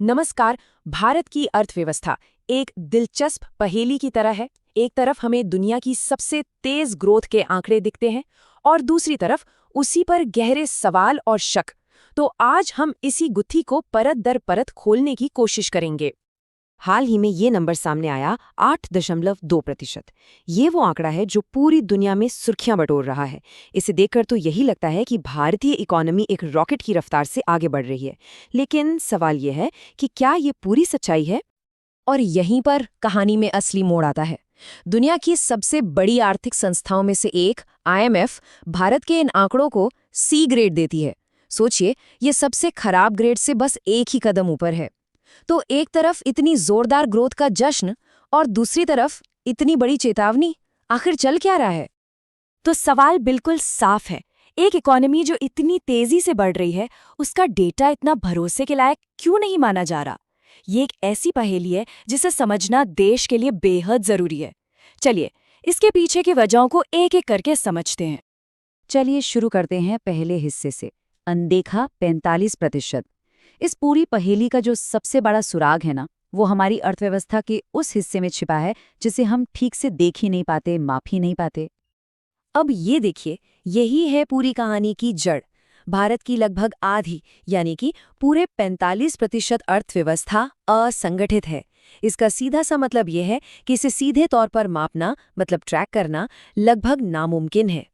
नमस्कार। भारत की अर्थव्यवस्था एक दिलचस्प पहेली की तरह है। एक तरफ हमें दुनिया की सबसे तेज ग्रोथ के आंकड़े दिखते हैं और दूसरी तरफ उसी पर गहरे सवाल और शक। तो आज हम इसी गुत्थी को परत दर परत खोलने की कोशिश करेंगे। हाल ही में ये नंबर सामने आया 8.2%। ये वो आंकड़ा है जो पूरी दुनिया में सुर्खियां बटोर रहा है। इसे देखकर तो यही लगता है कि भारतीय इकोनॉमी एक रॉकेट की रफ्तार से आगे बढ़ रही है। लेकिन सवाल ये है कि क्या ये पूरी सच्चाई है? और यहीं पर कहानी में असली मोड़ आता है। दुनिया की सबसे बड़ी आर्थिक संस्थाओं में से एक IMF भारत के इन आंकड़ों को C ग्रेड देती है। सोचिए, ये सबसे खराब ग्रेड से बस एक ही कदम ऊपर है। तो एक तरफ इतनी जोरदार ग्रोथ का जश्न और दूसरी तरफ इतनी बड़ी चेतावनी। आखिर चल क्या रहा है? तो सवाल बिल्कुल साफ है। एक इकोनॉमी जो इतनी तेजी से बढ़ रही है, उसका डेटा इतना भरोसे के लायक क्यों नहीं माना जा रहा? ये एक ऐसी पहेली है जिसे समझना देश के लिए बेहद जरूरी है। चलिए, इसके पीछे की वजहों को एक एक करके समझते हैं। चलिए शुरू करते हैं पहले हिस्से से। अनदेखा 45%। इस पूरी पहेली का जो सबसे बड़ा सुराग है ना, वो हमारी अर्थव्यवस्था के उस हिस्से में छिपा है जिसे हम ठीक से देख ही नहीं पाते, माप ही नहीं पाते। अब ये देखिए, यही है पूरी कहानी की जड़। भारत की लगभग आधी यानी कि पूरे 45% अर्थव्यवस्था असंगठित है। इसका सीधा सा मतलब यह है कि इसे सीधे तौर पर मापना, मतलब ट्रैक करना, लगभग नामुमकिन है।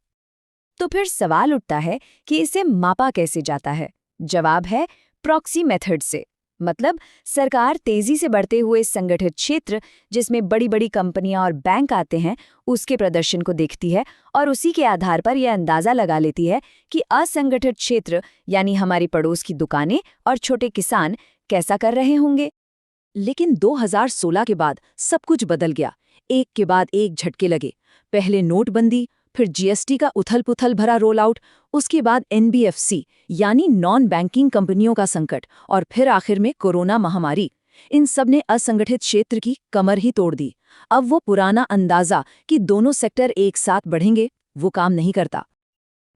तो फिर सवाल उठता है कि इसे मापा कैसे जाता है? जवाब है प्रॉक्सी मेथड से। मतलब सरकार तेजी से बढ़ते हुए संगठित क्षेत्र, जिसमें बड़ी बड़ी कंपनियां और बैंक आते हैं, उसके प्रदर्शन को देखती है और उसी के आधार पर यह अंदाजा लगा लेती है कि असंगठित क्षेत्र यानी हमारी पड़ोस की दुकानें और छोटे किसान कैसा कर रहे होंगे। लेकिन 2016 के बाद सब कुछ बदल गया। एक के बाद एक झटके लगे। पहले नोटबंदी, फिर GST का उथल-पुथल भरा रोल आउट, उसके बाद NBFC यानी नॉन बैंकिंग कंपनियों का संकट, और फिर आखिर में कोरोना महामारी। इन सब ने असंगठित क्षेत्र की कमर ही तोड़ दी। अब वो पुराना अंदाजा कि दोनों सेक्टर एक साथ बढ़ेंगे, वो काम नहीं करता।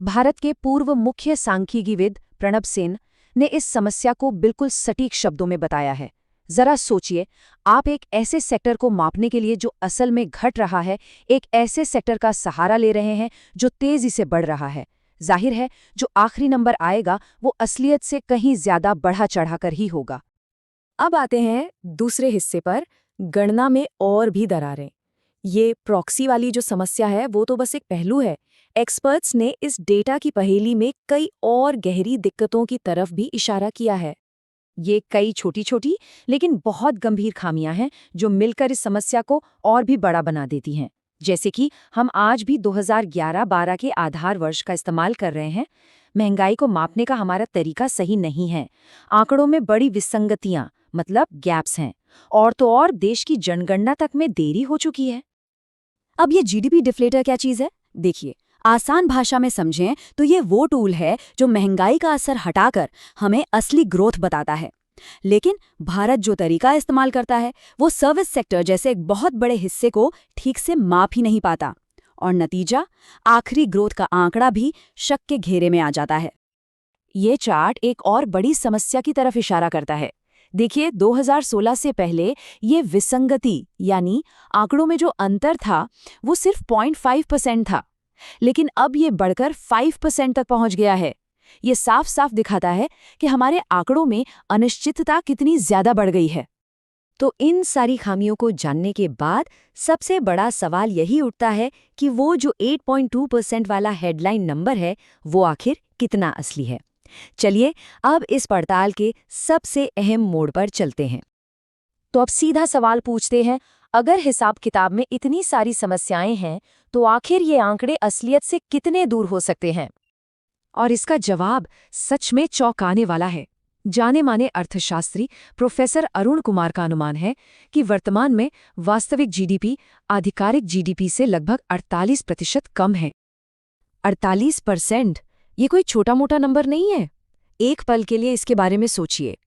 भारत के पूर्व मुख्य सांख्यिकीविद प्रणब सेन ने इस समस्या को बिल्कुल सटीक शब्दों में बताया है। जरा सोचिए, आप एक ऐसे सेक्टर को मापने के लिए जो असल में घट रहा है, एक ऐसे सेक्टर का सहारा ले रहे हैं जो तेजी से बढ़ रहा है। जाहिर है, जो आखिरी नंबर आएगा वो असलियत से कहीं ज्यादा बढ़ा चढ़ाकर ही होगा। अब आते हैं दूसरे हिस्से पर, गणना में और भी दरारें। ये प्रॉक्सी वाली जो समस्या है वो तो बस एक पहलू है। एक्सपर्ट्स ने इस डेटा की पहेली में कई और गहरी दिक्कतों की तरफ भी इशारा किया है। ये कई छोटी छोटी लेकिन बहुत गंभीर खामियां हैं जो मिलकर इस समस्या को और भी बड़ा बना देती हैं। जैसे कि हम आज भी 2011-12 के आधार वर्ष का इस्तेमाल कर रहे हैं। महंगाई को मापने का हमारा तरीका सही नहीं है। आंकड़ों में बड़ी विसंगतियां, मतलब गैप्स हैं। और तो और देश की जनगणना तक में देरी हो चुकी है। अब ये GDP डिफ्लेटर क्या चीज़ है? देखिए, आसान भाषा में समझें तो ये वो टूल है जो महंगाई का असर हटाकर हमें असली ग्रोथ बताता है। लेकिन भारत जो तरीका इस्तेमाल करता है वो सर्विस सेक्टर जैसे एक बहुत बड़े हिस्से को ठीक से माप ही नहीं पाता, और नतीजा, आखिरी ग्रोथ का आंकड़ा भी शक के घेरे में आ जाता है। ये चार्ट एक और बड़ी समस्या की तरफ इशारा करता है। देखिए, 2016 से पहले ये विसंगति यानी आंकड़ों में जो अंतर था वो सिर्फ 0.5% था, लेकिन अब ये बढ़कर 5% तक पहुंच गया है। ये साफ साफ दिखाता है कि हमारे आंकड़ों में अनिश्चितता कितनी ज्यादा बढ़ गई है। तो इन सारी खामियों को जानने के बाद सबसे बड़ा सवाल यही उठता है कि वो जो 8.2% वाला हेडलाइन नंबर है वो आखिर कितना असली है। चलिए, अब इस पड़ताल के सबसे अहम मोड़ पर चलते हैं। तो अब सीधा सवाल पूछते हैं, अगर हिसाब किताब में इतनी सारी समस्याएं हैं तो आखिर ये आंकड़े असलियत से कितने दूर हो सकते हैं? और इसका जवाब सच में चौंकाने वाला है। जाने माने अर्थशास्त्री प्रोफेसर अरुण कुमार का अनुमान है कि वर्तमान में वास्तविक GDP आधिकारिक GDP से लगभग 48% कम है। 48%? ये कोई छोटा मोटा नंबर नहीं है। एक पल के लिए इसके बारे में सोचिए।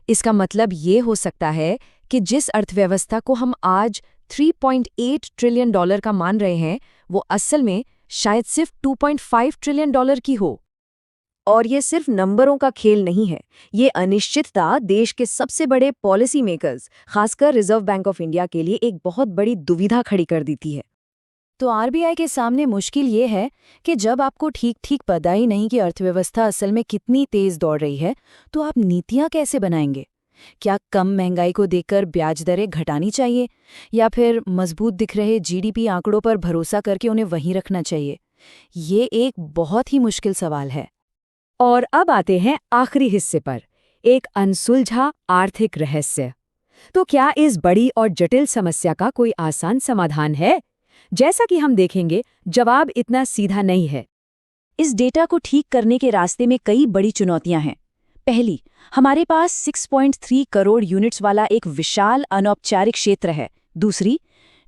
इसका मतलब ये हो सकता है कि जिस अर्थव्यवस्था को हम आज $3.8 ट्रिलियन का मान रहे हैं, वो असल में शायद सिर्फ $2.5 ट्रिलियन की हो। और ये सिर्फ नंबरों का खेल नहीं है, ये अनिश्चितता देश के सबसे बड़े पॉलिसी मेकर्स, खासकर रिजर्व बैंक ऑफ इंडिया के लिए एक बहुत बड़ी दुविधा खड़ी कर देती है। तो आरबीआई के सामने मुश्किल ये है कि जब आपको ठीक ठीक पता ही नहीं कि अर्थव्यवस्था असल में कितनी तेज दौड़ रही है, तो आप नीतियां कैसे बनाएंगे? क्या कम महंगाई को देखकर ब्याज दरें घटानी चाहिए, या फिर मजबूत दिख रहे जीडीपी आंकड़ों पर भरोसा करके उन्हें वहीं रखना चाहिए? ये एक बहुत ही मुश्किल सवाल है। और अब आते हैं आखिरी हिस्से पर, एक अनसुलझा आर्थिक रहस्य। तो क्या इस बड़ी और जटिल समस्या का कोई आसान समाधान है? जैसा कि हम देखेंगे, जवाब इतना सीधा नहीं है। इस डेटा को ठीक करने के रास्ते में कई बड़ी चुनौतियां हैं। पहली, हमारे पास 6.3 करोड़ यूनिट्स वाला एक विशाल अनौपचारिक क्षेत्र है। दूसरी,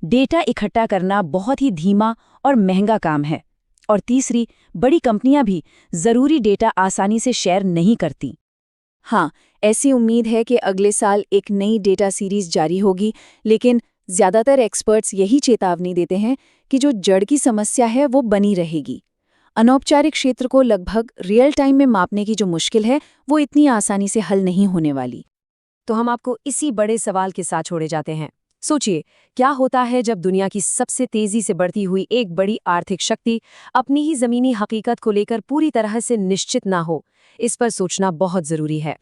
डेटा इकट्ठा करना बहुत ही धीमा और महंगा काम है। और तीसरी, बड़ी कंपनियां भी जरूरी डेटा आसानी से शेयर नहीं करती। हाँ, ऐसी उम्मीद है कि अगले साल एक नई डेटा सीरीज जारी होगी, लेकिन ज्यादातर एक्सपर्ट्स यही चेतावनी देते हैं कि जो जड़ की समस्या है वो बनी रहेगी। अनौपचारिक क्षेत्र को लगभग रियल टाइम में मापने की जो मुश्किल है, वो इतनी आसानी से हल नहीं होने वाली। तो हम आपको इसी बड़े सवाल के साथ छोड़े जाते हैं। सोचिए, क्या होता है जब दुनिया की सबसे तेजी से बढ़ती हुई एक बड़ी आर्थिक शक्ति अपनी ही जमीनी हकीकत को लेकर पूरी तरह से निश्चित ना हो? इस पर सोचना बहुत जरूरी है।